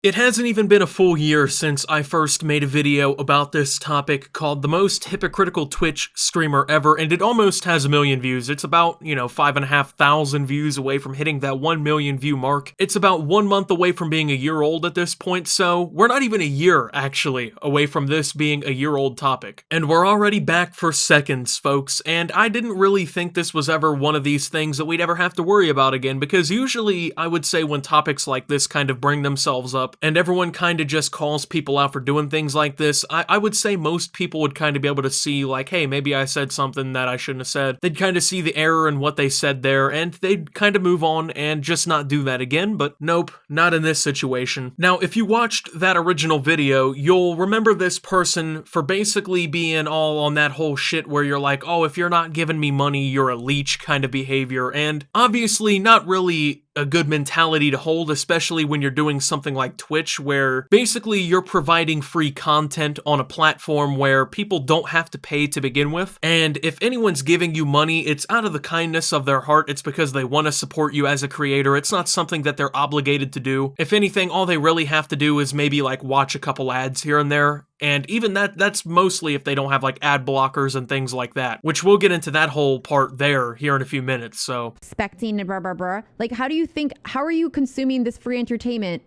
It hasn't even been a full year since I first made a video about this topic called the most hypocritical Twitch streamer ever, and it almost has 1 million views. It's about, 5,500 views away from hitting that 1 million view mark. It's about 1 month away from being a year old at this point, so we're not even a year, actually, away from this being a year-old topic. And we're already back for seconds, folks, and I didn't really think this was ever one of these things that we'd ever have to worry about again, because usually, I would say when topics like this kind of bring themselves up, and everyone kind of just calls people out for doing things like this, I would say most people would kind of be able to see, like, hey, maybe I said something that I shouldn't have said. They'd kind of see the error in what they said there, and they'd kind of move on and just not do that again, but nope, not in this situation. Now, if you watched that original video, you'll remember this person for basically being all on that whole shit where you're like, oh, if you're not giving me money, you're a leech kind of behavior, and obviously not really a good mentality to hold, especially when you're doing something like Twitch, where basically you're providing free content on a platform where people don't have to pay to begin with. And if anyone's giving you money, it's out of the kindness of their heart. It's because they want to support you as a creator. It's not something that they're obligated to do. If anything, all they really have to do is maybe like watch a couple ads here and there. And even that's mostly if they don't have like ad blockers and things like that, which we'll get into that whole part there here in a few minutes, so. Expecting and blah, blah, blah. Like, how are you consuming this free entertainment?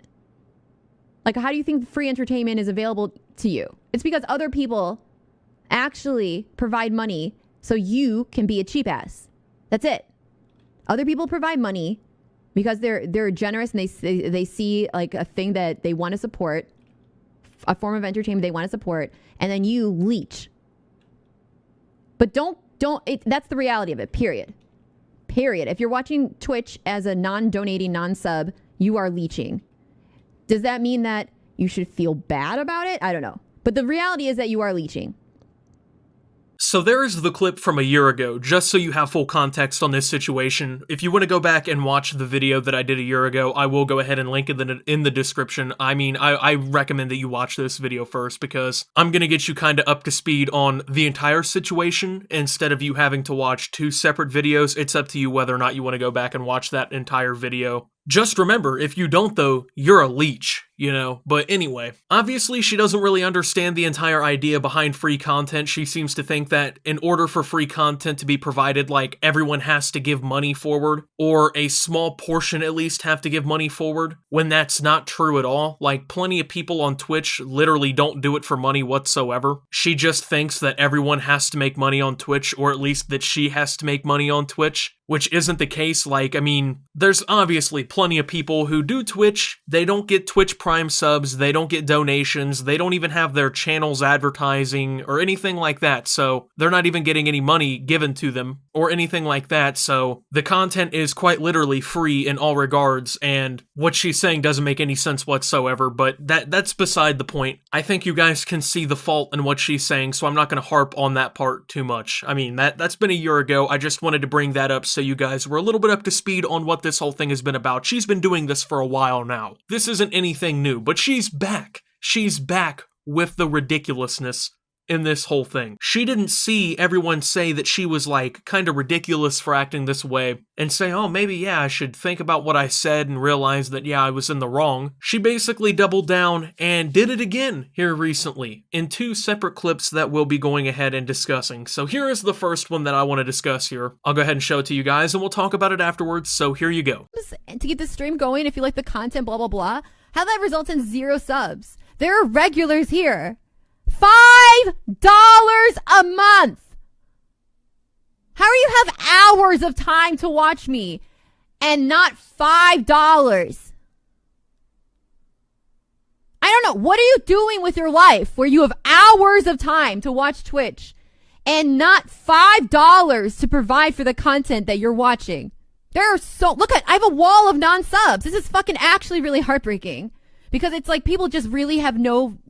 Like, how do you think free entertainment is available to you? It's because other people actually provide money so you can be a cheap ass. That's it. Other people provide money because they're generous and they see like a thing that they want to support, a form of entertainment they want to support, and then you leech. But that's the reality of it, period. Period. If you're watching Twitch as a non-donating, non-sub, you are leeching. Does that mean that you should feel bad about it? I don't know. But the reality is that you are leeching. So there's the clip from a year ago, just so you have full context on this situation. If you want to go back and watch the video that I did a year ago, I will go ahead and link it in the description. I mean, I recommend that you watch this video first because I'm going to get you kind of up to speed on the entire situation instead of you having to watch 2 separate videos. It's up to you whether or not you want to go back and watch that entire video. Just remember, if you don't though, you're a leech, But anyway, obviously she doesn't really understand the entire idea behind free content. She seems to think that in order for free content to be provided, like, everyone has to give money forward, or a small portion at least have to give money forward, when that's not true at all. Like, plenty of people on Twitch literally don't do it for money whatsoever. She just thinks that everyone has to make money on Twitch, or at least that she has to make money on Twitch, which isn't the case. Like, I mean, there's obviously plenty of people who do Twitch, they don't get Twitch Prime subs, they don't get donations, they don't even have their channels advertising or anything like that, so they're not even getting any money given to them or anything like that, so the content is quite literally free in all regards, and what she's saying doesn't make any sense whatsoever, but that's beside the point. I think you guys can see the fault in what she's saying, so I'm not going to harp on that part too much. I mean, that's been a year ago. I just wanted to bring that up so you guys were a little bit up to speed on what this whole thing has been about. She's been doing this for a while now. This isn't anything new, but she's back. She's back with the ridiculousness in this whole thing. She didn't see everyone say that she was like kind of ridiculous for acting this way and say, oh, maybe, yeah, I should think about what I said and realize that, yeah, I was in the wrong. She basically doubled down and did it again here recently in 2 separate clips that we'll be going ahead and discussing. So here is the first one that I want to discuss here. I'll go ahead and show it to you guys and we'll talk about it afterwards. So here you go. To keep the stream going, if you like the content, blah, blah, blah, how that results in 0 subs. There are regulars here. $5 a month. How do you have hours of time to watch me and not $5? I don't know. What are you doing with your life where you have hours of time to watch Twitch and not $5 to provide for the content that you're watching? Look at, I have a wall of non-subs. This is fucking actually really heartbreaking. Because it's like people just really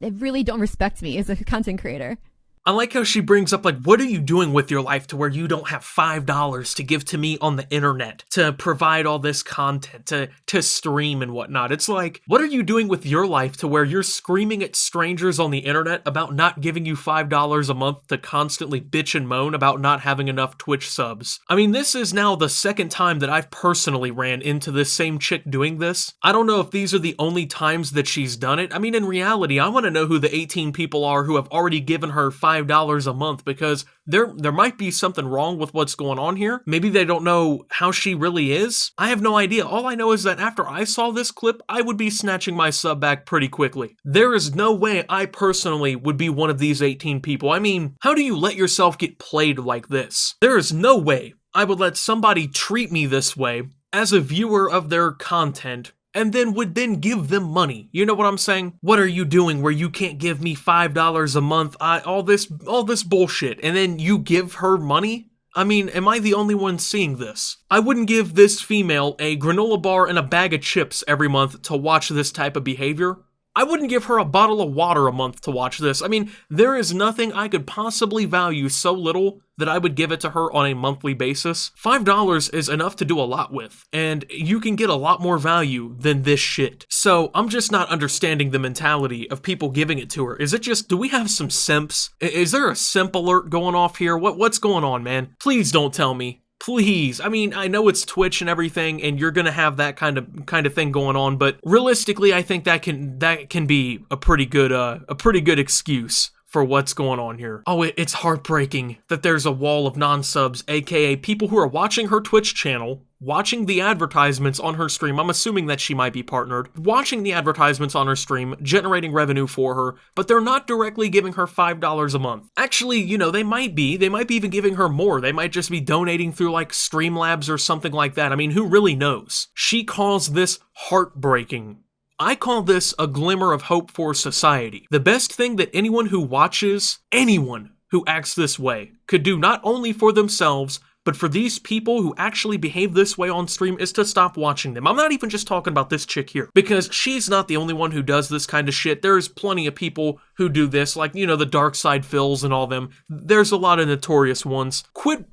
really don't respect me as a content creator. I like how she brings up, like, what are you doing with your life to where you don't have $5 to give to me on the internet to provide all this content, to stream and whatnot? It's like, what are you doing with your life to where you're screaming at strangers on the internet about not giving you $5 a month to constantly bitch and moan about not having enough Twitch subs? I mean, this is now the second time that I've personally ran into this same chick doing this. I don't know if these are the only times that she's done it. I mean, in reality, I want to know who the 18 people are who have already given her $5 a month, because there might be something wrong with what's going on here. Maybe they don't know how she really is. I have no idea. All I know is that after I saw this clip, I would be snatching my sub back pretty quickly. There is no way I personally would be one of these 18 people. I mean, how do you let yourself get played like this? There is no way I would let somebody treat me this way as a viewer of their content and then would then give them money. You know what I'm saying? What are you doing where you can't give me $5 a month? All this bullshit. And then you give her money? I mean, am I the only one seeing this? I wouldn't give this female a granola bar and a bag of chips every month to watch this type of behavior. I wouldn't give her a bottle of water a month to watch this. I mean, there is nothing I could possibly value so little that I would give it to her on a monthly basis. $5 is enough to do a lot with, and you can get a lot more value than this shit. So I'm just not understanding the mentality of people giving it to her. Is it just, do we have some simps? Is there a simp alert going off here? What's going on, man? Please don't tell me. Please. I mean, I know it's Twitch and everything, and you're gonna have that kind of thing going on, but realistically, I think that can be a pretty good excuse for what's going on here. Oh, it's heartbreaking that there's a wall of non-subs, aka people who are watching her Twitch channel, watching the advertisements on her stream. I'm assuming that she might be partnered. Watching the advertisements on her stream, generating revenue for her, but they're not directly giving her $5 a month. Actually, you know, they might be even giving her more. They might just be donating through like Streamlabs or something like that. I mean, who really knows? She calls this heartbreaking. I call this a glimmer of hope for society. The best thing that anyone who watches, anyone who acts this way, could do not only for themselves, but for these people who actually behave this way on stream, is to stop watching them. I'm not even just talking about this chick here, because she's not the only one who does this kind of shit. There's plenty of people who do this, like, you know, the Dark Side Phils and all them. There's a lot of notorious ones. Quit,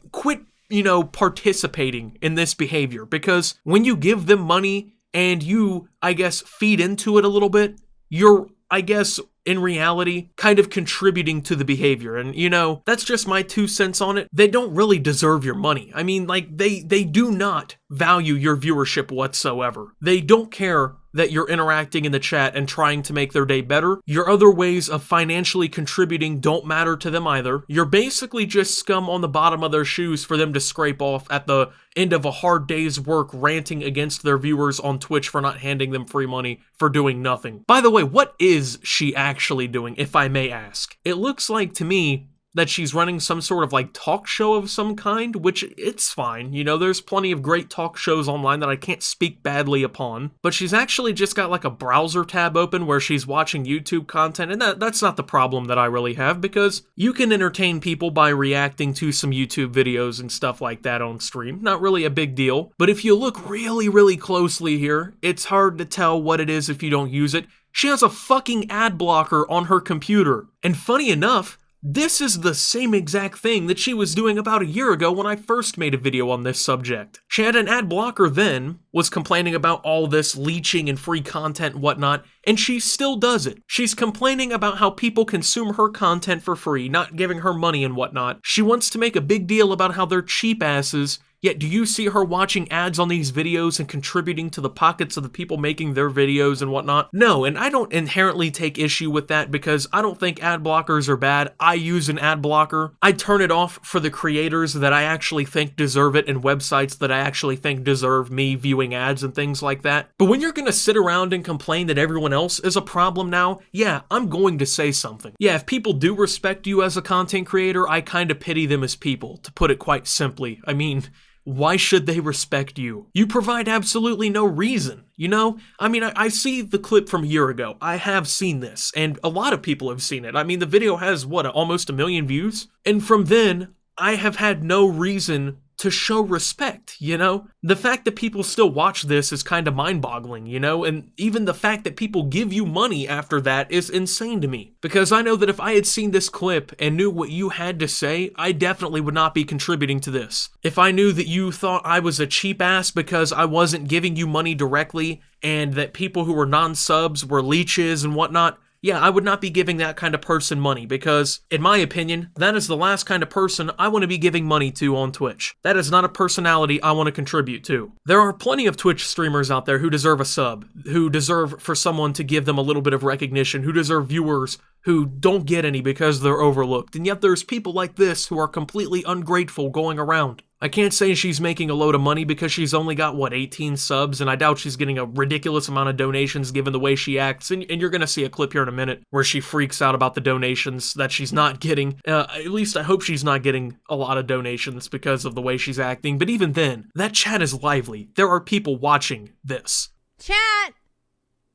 you know, participating in this behavior, because when you give them money and you, I guess, feed into it a little bit, you're, I guess, in reality, kind of contributing to the behavior. And, you know, that's just my 2 cents on it. They don't really deserve your money. I mean, like, they do not value your viewership whatsoever. They don't care that you're interacting in the chat and trying to make their day better. Your other ways of financially contributing don't matter to them either. You're basically just scum on the bottom of their shoes for them to scrape off at the end of a hard day's work, ranting against their viewers on Twitch for not handing them free money for doing nothing. By the way, what is she actually doing, if I may ask? It looks like to me that she's running some sort of like talk show of some kind, which it's fine. You know, there's plenty of great talk shows online that I can't speak badly upon, but she's actually just got like a browser tab open where she's watching YouTube content, and that's not the problem that I really have, because you can entertain people by reacting to some YouTube videos and stuff like that on stream. Not really a big deal, but if you look really, really closely here, it's hard to tell what it is if you don't use it. She has a fucking ad blocker on her computer, and funny enough, this is the same exact thing that she was doing about a year ago when I first made a video on this subject. She had an ad blocker then, was complaining about all this leeching and free content and whatnot, and she still does it. She's complaining about how people consume her content for free, not giving her money and whatnot. She wants to make a big deal about how they're cheap asses, yet do you see her watching ads on these videos and contributing to the pockets of the people making their videos and whatnot? No, and I don't inherently take issue with that, because I don't think ad blockers are bad. I use an ad blocker. I turn it off for the creators that I actually think deserve it and websites that I actually think deserve me viewing ads and things like that. But when you're gonna sit around and complain that everyone else is a problem now, yeah, I'm going to say something. Yeah, if people do respect you as a content creator, I kind of pity them as people, to put it quite simply. I mean, why should they respect you? You provide absolutely no reason, you know? I mean, I see the clip from a year ago. I have seen this, and a lot of people have seen it. I mean, the video has, what, almost 1 million views? And from then, I have had no reason to show respect, you know? The fact that people still watch this is kind of mind-boggling, you know? And even the fact that people give you money after that is insane to me. Because I know that if I had seen this clip and knew what you had to say, I definitely would not be contributing to this. If I knew that you thought I was a cheap ass because I wasn't giving you money directly, and that people who were non-subs were leeches and whatnot, yeah, I would not be giving that kind of person money because, in my opinion, that is the last kind of person I want to be giving money to on Twitch. That is not a personality I want to contribute to. There are plenty of Twitch streamers out there who deserve a sub, who deserve for someone to give them a little bit of recognition, who deserve viewers who don't get any because they're overlooked, and yet there's people like this who are completely ungrateful going around. I can't say she's making a load of money because she's only got, 18 subs, and I doubt she's getting a ridiculous amount of donations given the way she acts, and you're gonna see a clip here in a minute where she freaks out about the donations that she's not getting. At least I hope she's not getting a lot of donations because of the way she's acting, but even then, that chat is lively. There are people watching this. Chat,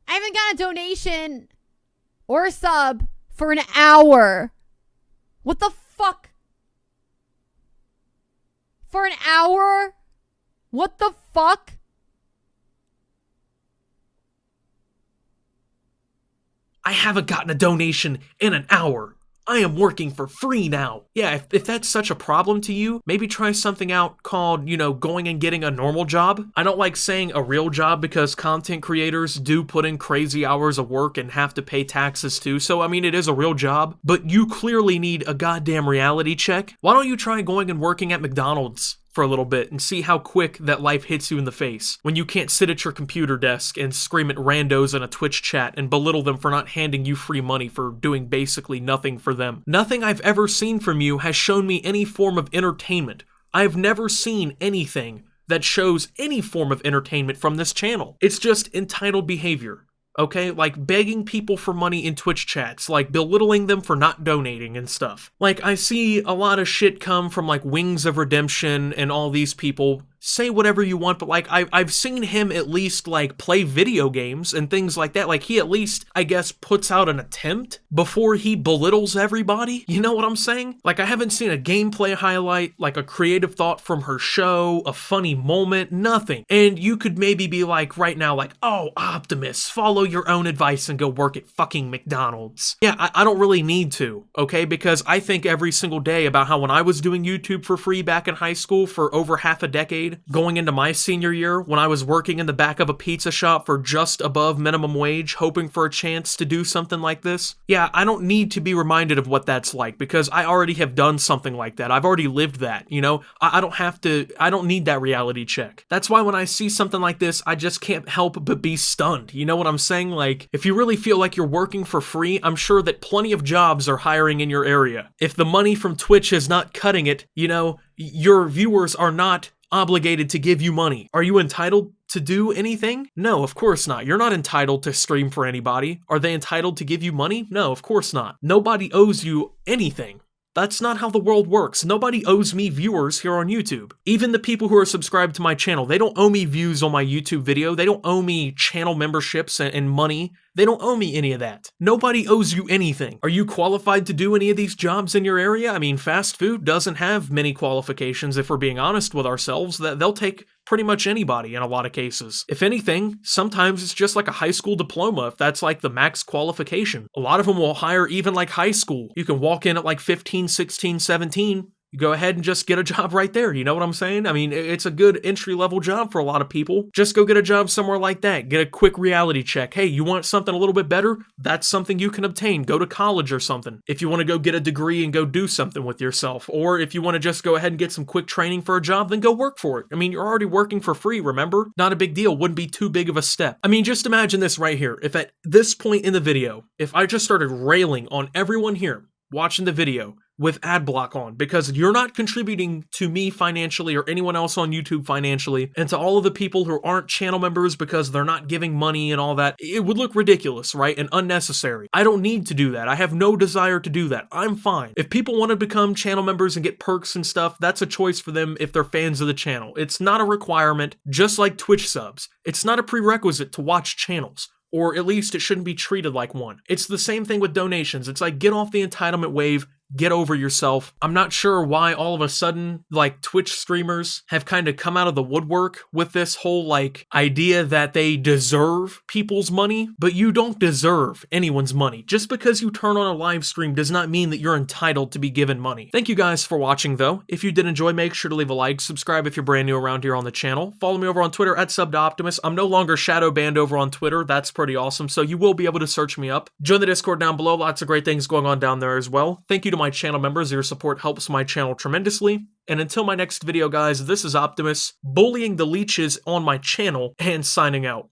I haven't got a donation or a sub for an hour. What the fuck? For an hour? What the fuck? I haven't gotten a donation in an hour. I am working for free now. Yeah, if that's such a problem to you, maybe try something out called, going and getting a normal job. I don't like saying a real job because content creators do put in crazy hours of work and have to pay taxes too. So, I mean, it is a real job, but you clearly need a goddamn reality check. Why don't you try going and working at McDonald's for a little bit and see how quick that life hits you in the face when you can't sit at your computer desk and scream at randos in a Twitch chat and belittle them for not handing you free money for doing basically nothing for them. Nothing I've ever seen from you has shown me any form of entertainment. I've never seen anything that shows any form of entertainment from this channel. It's just entitled behavior. Okay, like begging people for money in Twitch chats, like belittling them for not donating and stuff. Like, I see a lot of shit come from like Wings of Redemption and all these people. Say whatever you want, but like I've seen him at least like play video games and things like that. Like he at least, I guess, puts out an attempt before he belittles everybody. You know what I'm saying? Like I haven't seen a gameplay highlight, like a creative thought from her show, a funny moment, nothing. And you could maybe be like right now, like, oh, Optimus, follow your own advice and go work at fucking McDonald's. Yeah, I don't really need to, okay? Because I think every single day about how when I was doing YouTube for free back in high school for over half a decade, going into my senior year when I was working in the back of a pizza shop for just above minimum wage, hoping for a chance to do something like this. Yeah, I don't need to be reminded of what that's like because I already have done something like that. I've already lived that, you know? I don't need that reality check. That's why when I see something like this, I just can't help but be stunned. You know what I'm saying? Like, if you really feel like you're working for free, I'm sure that plenty of jobs are hiring in your area. If the money from Twitch is not cutting it, your viewers are not obligated to give you money. Are you entitled to do anything? No, of course not. You're not entitled to stream for anybody. Are they entitled to give you money? No, of course not. Nobody owes you anything. That's not how the world works. Nobody owes me viewers here on YouTube. Even the people who are subscribed to my channel, they don't owe me views on my YouTube video. They don't owe me channel memberships and money. They don't owe me any of that. Nobody owes you anything. Are you qualified to do any of these jobs in your area? I mean, fast food doesn't have many qualifications if we're being honest with ourselves. That they'll take pretty much anybody in a lot of cases. If anything, sometimes it's just like a high school diploma if that's like the max qualification. A lot of them will hire even like high school. You can walk in at like 15, 16, 17. You go ahead and just get a job right there. You know what I'm saying? I mean, it's a good entry-level job for a lot of people. Just go get a job somewhere like that. Get a quick reality check. Hey, you want something a little bit better? That's something you can obtain. Go to college or something. If you want to go get a degree and go do something with yourself, or if you want to just go ahead and get some quick training for a job, then go work for it. I mean, you're already working for free, remember? Not a big deal. Wouldn't be too big of a step. I mean, just imagine this right here. If at this point in the video, if I just started railing on everyone here watching the video with ad block on because you're not contributing to me financially or anyone else on YouTube financially, and to all of the people who aren't channel members because they're not giving money and all that, it would look ridiculous, right? And unnecessary. I don't need to do that. I have no desire to do that. I'm fine. If people want to become channel members and get perks and stuff, that's a choice for them if they're fans of the channel. It's not a requirement, just like Twitch subs. It's not a prerequisite to watch channels. Or at least it shouldn't be treated like one. It's the same thing with donations. It's like, get off the entitlement wave, get over yourself. I'm not sure why all of a sudden, like, Twitch streamers have kind of come out of the woodwork with this whole, like, idea that they deserve people's money, but you don't deserve anyone's money. Just because you turn on a live stream does not mean that you're entitled to be given money. Thank you guys for watching, though. If you did enjoy, make sure to leave a like, subscribe if you're brand new around here on the channel, follow me over on Twitter at @SubToOptimus. I'm no longer shadow banned over on Twitter. That's pretty awesome, so you will be able to search me up. Join the Discord down below. Lots of great things going on down there as well. Thank you to my channel members. Your support helps my channel tremendously. And until my next video, guys, this is Optimus, bullying the leeches on my channel, and signing out.